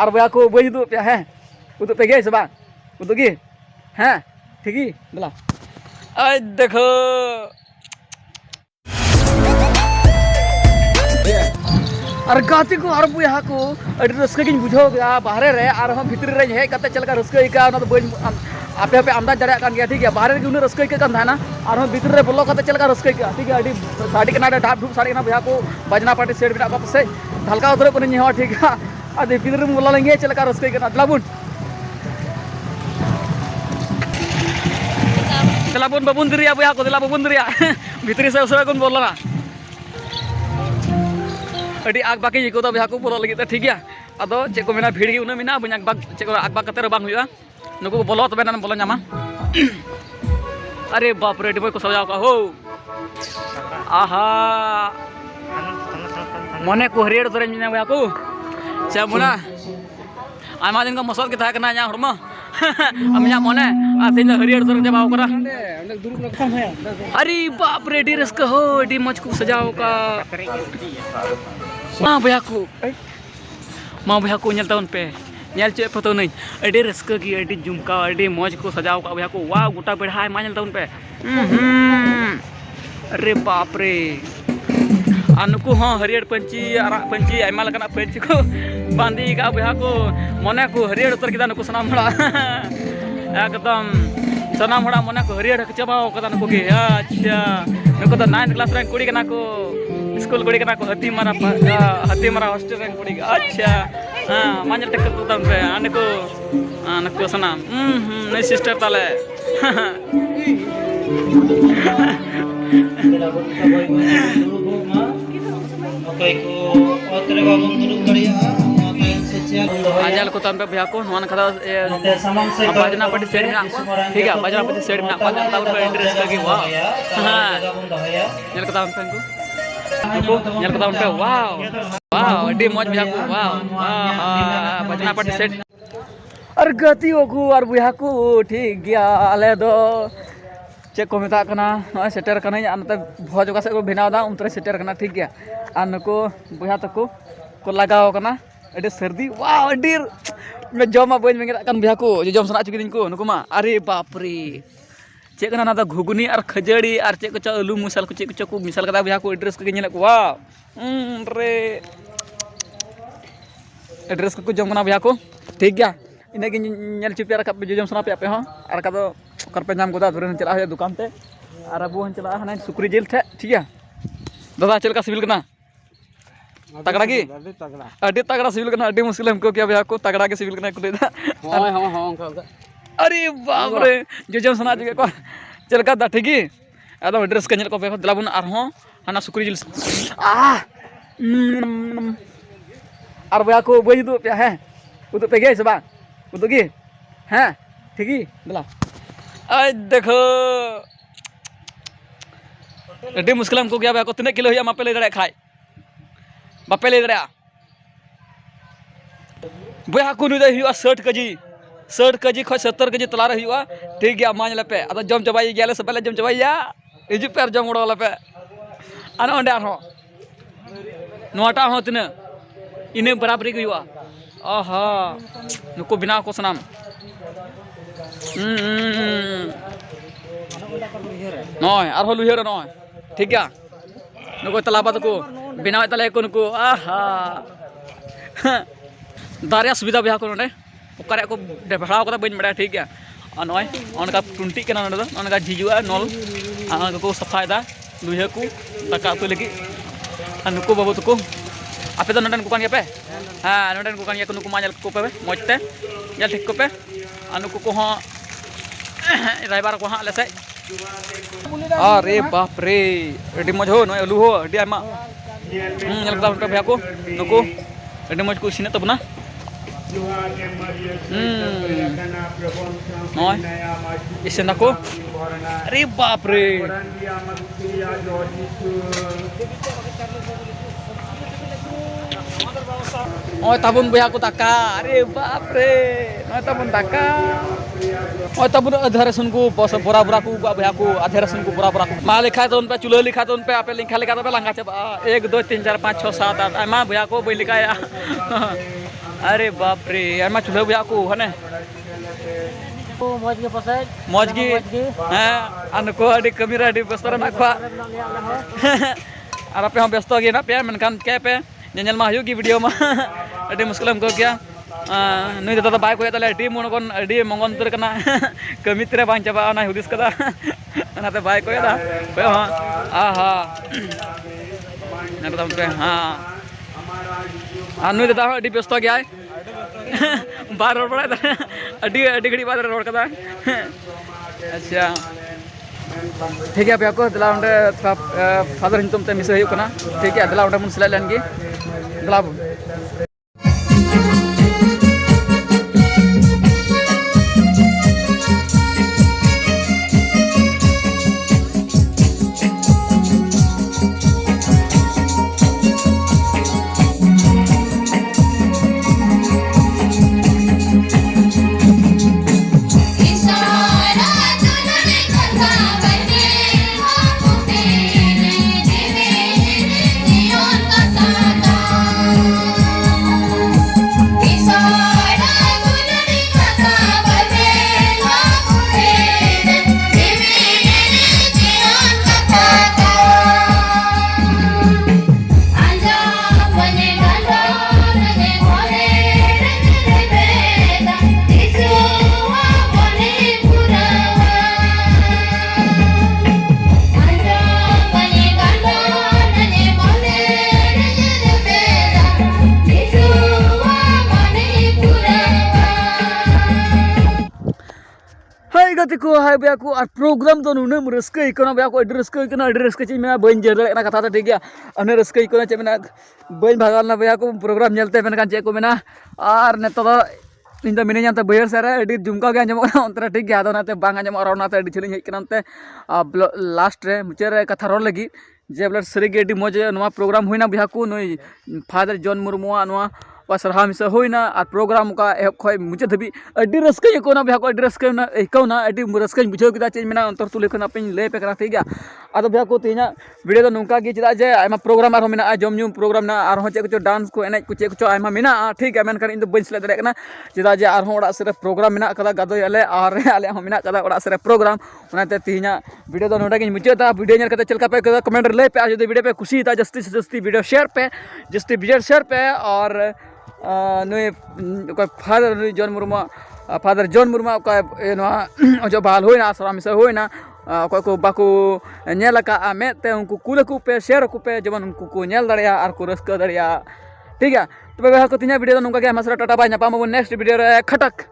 और भैया को बज उदूग पे हैं उदूग पे गए से बांग उदूग गी हैं ठीक ही बोला आज देखो और गाती को और बुआ को अड़ी रस्के की बुझो बाहरे रे और हम भीतर रे हे कते चलका रस्के का ना तो बज आपे आपे अंदाज दड़ा कान गया ठीक है बाहरे के उन्हें रस्के के कान था ना और हम भीतर रे बोलो कते चलका रस्के का ठीक है अड़ी साड़ी के ना ढाप ढूप साड़ी ना भैया को बजना पार्टी सेट बिना वापस से ढलका उधर को नहीं हो ठीक है अरे भीतर में बोला लेंगे चलका रस्के का दलाबुन दलाबुन बाबुन दरिया भैया को दला बाबुन दरिया भीतर से उसरा कौन बोला ना अड़ी आग बाकी जी को तो भैया को बोलो लगी ठीक है अदो चे को मेना भीड़ उन्हें मेना बन आग बाग चे को आग बाग कते बांग हुआ नुको को बोलो तबे ना बोलो न्यामा अरे बाप रे डिबो को सजाओ का हो आहा मने को हरियर तोरे मिना भैया को से मोना आमा दिन का मसल के था कना न्या हरमा अमया मने आथिन हरियर तोरे जबाओ करा अरे बाप रे डिरस का हो डी मच को सजाओ का माँ भैया को नलता उन पे नल चे पतो नहीं अड़ी रस्क की अड़ी झुमका अड़ी मौज को सजाओ का भैया को वाह गोटा बेढ़ा माँ नलता उन पे अरे बाप रे अनुको हाँ हरियर पंची आराग पंची आयमा लगना पंची को बांधी का भैया को मने को हरियर उतर किदा नुको सनाम हड़ा एकदम सनाम हड़ा मने को हरियर चबाओ कदा नुको के अच्छा नुको तो 9th क्लास रैंक कुड़ी कना को स्कूल कुड़ी कना को हती मारा हॉस्टल रैंक कुड़ी अच्छा हां मांजल टक्कर तो तन पे अनको सनाम नहीं सिस्टर ताले आजल को तन पे भैया को नोन खदा बाजना पट्टी सेट में ठीक है बाजना पट्टी सेट में बाजना ताउन पे इंटरेस्ट करके वाह हां नल को ताउन पे नल को ताउन पे वाह वाह अड्डी मौज भैया को वाह बाजना पट्टी सेट और गति को और भैया को ठीक गया आले दो चे को मेता कना नय सेटर कना नते भोज का से को बनावदा उनतरे सेटर कना ठीक गया आ नको भैया तको को लगाव कना अड़ी सर्दी वाह अड़ी मैं जमा बन में कन भैया को जम सना चुकी दिन को नको मा अरे बाप रे चे कना ना घुगनी और खजड़ी और चे को आलू मसाल को चे को मिसाल कदा भैया को एड्रेस को नेल को वाह रे एड्रेस को जम कना भैया को ठीक गया इने नेल चिपे रखा जम सना पे हो और का कर पे नाम गोदा धुरन चला है दुकान पे और अब हन चला है सुकरी जेल थे ठीक है दादा चल का सिविल कना तगड़ा की अड्डी तगड़ा सिविल कना अड्डी मुश्किल हमको क्या भैया को तगड़ा के सिविल कना कुले हां अरे बाप रे जम सना जगे को चल का दा ठीक है एकदम एड्रेस के नेल को पे दलाबुन और हो हना सुकरी जेल और भैया को बज दो पे है उदो पे गए से बा उदो की हैं ठीक ही बोला आज देखो अड्डी मुश्किल हमको क्या भैया को 3 किलो हुआ मापे ले दड़ा खाए बापे ले दड़ा भैया को नुदा हुआ 60 केजी खो 70 केजी तलारे हुआ ठीक गया मान लपे अद जम चबाई गया से पहले जम चबाइया हिजु पे जम उड़ा लपे आना अंडे आरो नोटा हो तिना इने बराबरी को हुआ आहा नुको बिना को सनाम नय और लुहेर नय ठीक गया नुको तलाबा को बिना तले को नुको आहा दारिया सुविधा भैया को नोडे ओकरे को डेभड़ाव कदा बन बड़ा ठीक गया और नय अनका टुंटी कना नोडे अनका झिजुआ नल आन को सफायदा लुहे को तका तो लगी नुको बाबू तको आपे तो नोडन को कान पे हां नोडन को कान को नुको माजल को पे मजते या ठीक को पे नुको को हां ड्राइवर को हां लेसे अरे बाप रे अड्डी मज हो नय आलू हो अड्डी आमा नल का पे भैया को नुको अड्डी मज को सिने तबना नय इसेना को अरे बाप रे ओय ताबुन भैया को ताका अरे बाप रे नय ताबुन ताका ओय ताबुन अधर सुन को बोरा बोरा को भैया को अधर सुन को बोरा बोरा को मा लिखा तो उन पे चुलो लिखा तो उन पे आपे लिखा तो पे लंगा छे 1 2 3 4 5 6 7 8 आमा भैया को बई लिखाया अरे बाप रे यार मा चूल्हा बुया को हने मौज के पसंद मौज की हां अनको अडी कमीरा अडी बेस्तर ना खवा और पे हम व्यस्त गए ना पे मनकान के पे नेल मा हुगी वीडियो मा अडी मुश्किल को क्या नुई दादा बाय को तले टीम मोनकोन अडी मंगन तर कना कमी तरे बां चाबा ना हुदिस कदा अनाते बाय को दा पे हां आहा नरदम पे हां नुई दादा अडी व्यस्त गया बार रोड पड़ा अडी अडी घड़ी बाद रोड कदा अच्छा ठीक है भैया को दला उंडे फादर हिंतुम ते मिसे हुई कना ठीक है दला उंडे मुन सिला लेन गे दला को हाय भैया को और प्रोग्राम तो नुने रस्का इकोना भैया को अडी रस्का ची मैं बन जर ना कथा ठीक गया अने रस्का इकोना चे मैं बन भागाल ना भैया को प्रोग्राम नेलते मेन चे को मेना और नेतो दो इन तो मिने जानते बयर सारे अडी जुमका गया जमो अंतरा ठीक गया तो नाते बांगा जमो और नाते अडी छलिन हेकना अंते लास्ट रे मुचे रे कथा रोल लगी जे ब्लड सरी गे अडी मौज नवा प्रोग्राम होइना भैया को नई फादर जॉन मुर्मुआ नवा सरहा मिसा होइना और प्रोग्राम का एहब खय मुचे धबी अडी रस्का इकोना भैया को अडी रस्का इकोना अडी रस्का बुझाव किदा चे मेना अंतर तुले खना पे ले पे करा ठीक गया आदो भैया को तेना वीडियो तो नोंका गे चदा जे आयमा प्रोग्राम आरो मेना जम न्यू प्रोग्राम ना आरो चे को डांस को एने को चे को आयमा मेना ठीक है मेनखान इन दो बन सिले दरे कना चदा जे आरो ओड़ा से प्रोग्राम मेना कदा गदो आले और आले हम मेना कदा ओड़ा से प्रोग्राम ओनाते तेना वीडियो तो नोडा गे मुचेता वीडियो नेल कते चलका पे कमेंट ले पे जो वीडियो पे खुशी था जस्ती से जस्ती वीडियो शेयर पे जस्ती वीडियो शेयर पे और नुई फादर नुई जॉन मुर्मा फादर जॉन मुर्मा जो बाल होना सरा मिसा होना अकोय को बाको नेल का मेते उनको कुल को पे शेयर को पे जमन उनको को नेल दड़िया और को रस्का दड़िया ठीक है तो भाई को तीना वीडियो नोंका के हमारा टाटा बाय नापाम नेक्स्ट वीडियो रे खटक।